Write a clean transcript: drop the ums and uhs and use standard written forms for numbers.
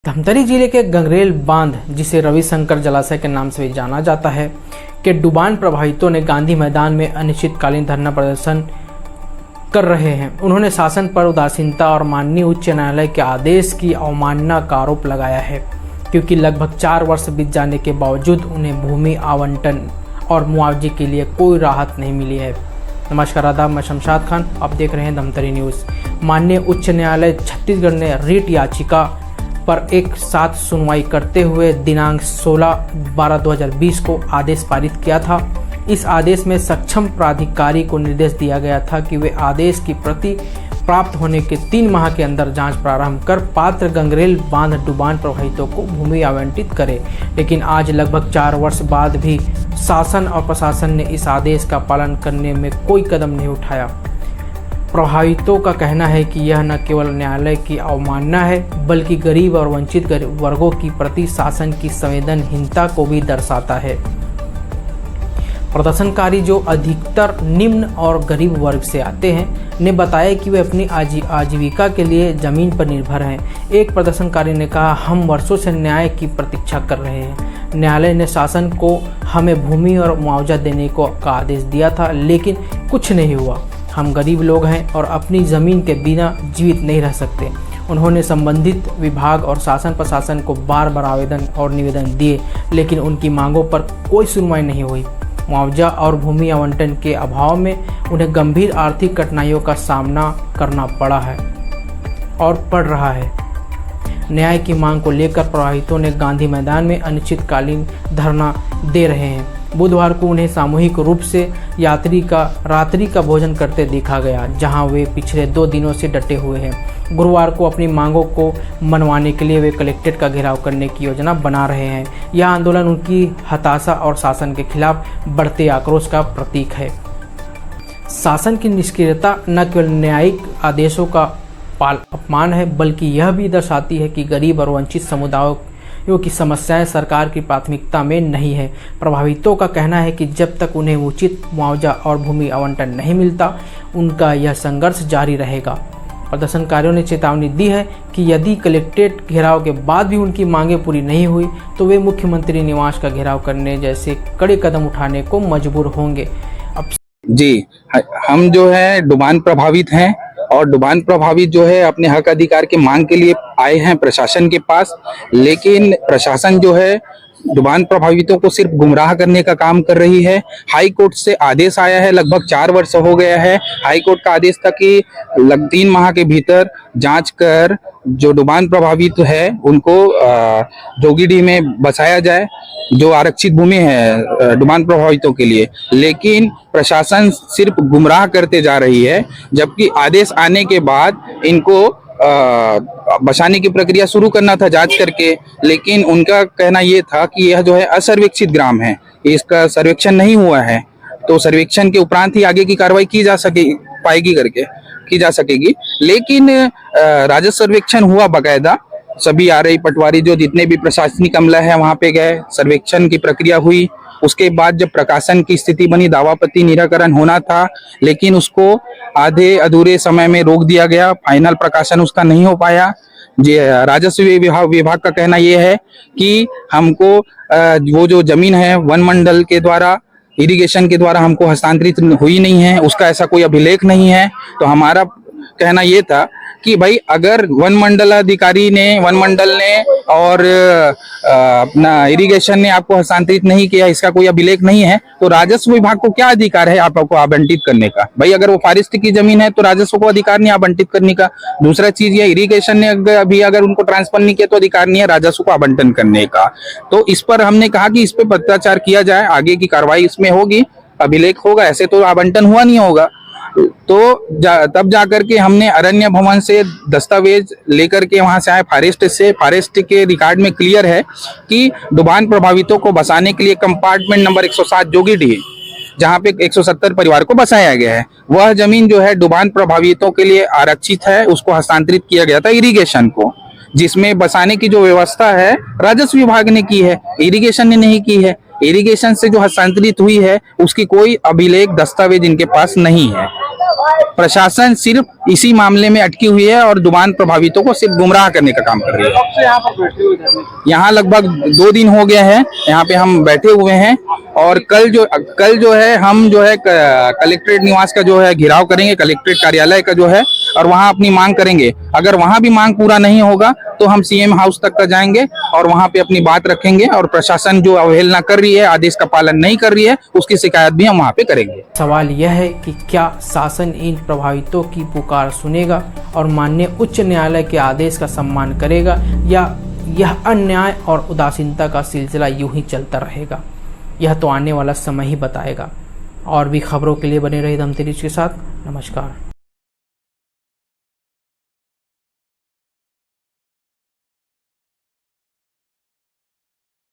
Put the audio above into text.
धमतरी जिले के गंगरेल बांध, जिसे रविशंकर जलाशय के नाम से भी जाना जाता है, के डुबान प्रभावितों ने गांधी मैदान में अनिश्चितकालीन धरना प्रदर्शन कर रहे हैं। उन्होंने शासन पर उदासीनता और माननीय उच्च न्यायालय के आदेश की अवमानना का आरोप लगाया है, क्योंकि लगभग 4 वर्ष बीत जाने के बावजूद उन्हें भूमि आवंटन और मुआवजे के लिए कोई राहत नहीं मिली है। नमस्कार, आदाब, मैं शमशाद खान, आप देख रहे हैं धमतरी न्यूज़। माननीय उच्च न्यायालय छत्तीसगढ़ ने रीट याचिका पर एक साथ सुनवाई करते हुए दिनांक 16/12/2020 को आदेश पारित किया था। इस आदेश में सक्षम प्राधिकारी को निर्देश दिया गया था कि वे आदेश की प्रति प्राप्त होने के 3 माह के अंदर जांच प्रारंभ कर पात्र गंगरेल बांध डुबान प्रभावितों को भूमि आवंटित करें। लेकिन आज लगभग 4 वर्ष बाद भी शासन और प्रशासन ने इस आदेश का पालन करने में कोई कदम नहीं उठाया। प्रभावितों का कहना है कि यह न केवल न्यायालय की अवमानना है, बल्कि गरीब और वंचित वर्गों की प्रति शासन की संवेदनहीनता को भी दर्शाता है। प्रदर्शनकारी, जो अधिकतर निम्न और गरीब वर्ग से आते हैं, ने बताया कि वे अपनी आजीविका के लिए जमीन पर निर्भर हैं। एक प्रदर्शनकारी ने कहा, हम वर्षों से न्याय की प्रतीक्षा कर रहे हैं। न्यायालय ने शासन को हमें भूमि और मुआवजा देने का आदेश दिया था, लेकिन कुछ नहीं हुआ। हम गरीब लोग हैं और अपनी ज़मीन के बिना जीवित नहीं रह सकते। उन्होंने संबंधित विभाग और शासन प्रशासन को बार बार आवेदन और निवेदन दिए, लेकिन उनकी मांगों पर कोई सुनवाई नहीं हुई। मुआवजा और भूमि आवंटन के अभाव में उन्हें गंभीर आर्थिक कठिनाइयों का सामना करना पड़ा है और पड़ रहा है। न्याय की मांग को लेकर प्रभावितों ने गांधी मैदान में अनिश्चितकालीन धरना दे रहे हैं। बुधवार को उन्हें सामूहिक रूप से रात्रि का भोजन करते देखा गया, जहां वे पिछले 2 दिनों से डटे हुए हैं। गुरुवार को अपनी मांगों को मनवाने के लिए वे कलेक्ट्रेट का घेराव करने की योजना बना रहे हैं। यह आंदोलन उनकी हताशा और शासन के खिलाफ बढ़ते आक्रोश का प्रतीक है। शासन की निष्क्रियता न केवल न्यायिक आदेशों का अपमान है, बल्कि यह भी दर्शाती है कि गरीब और वंचित समुदायों की समस्याएं सरकार की प्राथमिकता में नहीं है। प्रभावितों का कहना है कि जब तक उन्हें उचित मुआवजा और भूमि आवंटन नहीं मिलता, उनका यह संघर्ष जारी रहेगा। प्रदर्शनकारियों ने चेतावनी दी है कि यदि कलेक्ट्रेट घेराव के बाद भी उनकी मांगें पूरी नहीं हुई, तो वे मुख्यमंत्री निवास का घेराव करने जैसे कड़े कदम उठाने को मजबूर होंगे। जी, हम जो है डुबान प्रभावित हैं और डुबान प्रभावित जो है अपने हक अधिकार की मांग के लिए आए हैं प्रशासन के पास, लेकिन प्रशासन जो है डुबान प्रभावितों को सिर्फ गुमराह करने का काम कर रही है। हाई कोर्ट से आदेश आया है, लगभग 4 वर्ष हो गया है। हाई कोर्ट का आदेश था कि 3 माह के भीतर जांच कर जो डुबान प्रभावित है उनको जोगीडीह में बसाया जाए, जो आरक्षित भूमि है डुबान प्रभावितों के लिए। लेकिन प्रशासन सिर्फ गुमराह करते जा रही है, जबकि आदेश आने के बाद इनको बसाने की प्रक्रिया शुरू करना था जांच करके। लेकिन उनका कहना यह था कि यह जो है असर्वेक्षित ग्राम है, इसका सर्वेक्षण नहीं हुआ है, तो सर्वेक्षण के उपरांत ही आगे की कार्रवाई की जा सकेगी। लेकिन राजस्व सर्वेक्षण हुआ बकायदा। सभी आरई पटवारी जो जितने भी प्रशासनिक अमला है वहां पे गए, सर्वेक्षण की प्रक्रिया हुई। उसके बाद जब प्रकाशन की स्थिति बनी, दावापत्ति निराकरण होना था, लेकिन उसको आधे अधूरे समय में रोक दिया गया। फाइनल प्रकाशन उसका नहीं हो पाया। राजस्व विभाग का कहना यह है कि हमको वो जो जमीन है वन मंडल के द्वारा, इरिगेशन के द्वारा हमको हस्तांतरित हुई नहीं है, उसका ऐसा कोई अभिलेख नहीं है। तो हमारा कहना यह था कि भाई अगर वन मंडल ने और अपना इरिगेशन ने आपको हस्तांतरित नहीं किया, इसका कोई अभिलेख नहीं है, तो राजस्व विभाग को क्या अधिकार है आपको आवंटित करने का? भाई अगर वो फॉरेस्ट की जमीन है तो राजस्व को अधिकार नहीं आवंटित करने का। दूसरा चीज ये, इरिगेशन ने अभी अगर उनको ट्रांसफर नहीं किया तो अधिकार नहीं है राजस्व को आवंटन करने का। तो इस पर हमने कहा कि इस पे पत्राचार किया जाए, आगे की कार्रवाई इसमें होगी, अभिलेख होगा, ऐसे तो आवंटन हुआ नहीं होगा। तो तब जाकर के हमने अरण्य भवन से दस्तावेज लेकर के वहां से आए फॉरेस्ट के रिकॉर्ड में क्लियर है कि डुबान प्रभावितों को बसाने के लिए कंपार्टमेंट नंबर 107 जोगीडीह, जहां पे 170 परिवार को बसाया गया है, वह जमीन जो है डुबान प्रभावितों के लिए आरक्षित है। उसको हस्तांतरित किया गया था इरिगेशन को, जिसमें बसाने की जो व्यवस्था है राजस्व विभाग ने की है, इरिगेशन ने नहीं की है। इरिगेशन से जो हस्तांतरित हुई है उसकी कोई अभिलेख दस्तावेज इनके पास नहीं है। प्रशासन सिर्फ इसी मामले में अटकी हुई है और डुबान प्रभावितों को सिर्फ गुमराह करने का काम कर रही है। यहाँ लगभग 2 दिन हो गए हैं, यहाँ पे हम बैठे हुए हैं और कल जो है हम जो है कलेक्ट्रेट निवास का जो है घेराव करेंगे, कलेक्ट्रेट कार्यालय का जो है, और वहाँ अपनी मांग करेंगे। अगर वहाँ भी मांग पूरा नहीं होगा तो हम सीएम हाउस तक का जाएंगे और वहाँ पे अपनी बात रखेंगे और प्रशासन जो अवहेलना कर रही है, आदेश का पालन नहीं कर रही है, उसकी शिकायत भी हम वहाँ पे करेंगे। सवाल यह है कि क्या शासन इन प्रभावितों की पुकार सुनेगा और माननीय उच्च न्यायालय के आदेश का सम्मान करेगा, या यह अन्याय और उदासीनता का सिलसिला यूं ही चलता रहेगा? यह तो आने वाला समय ही बताएगा। और भी खबरों के लिए बने रहिए धमतरी न्यूज़ के साथ। नमस्कार।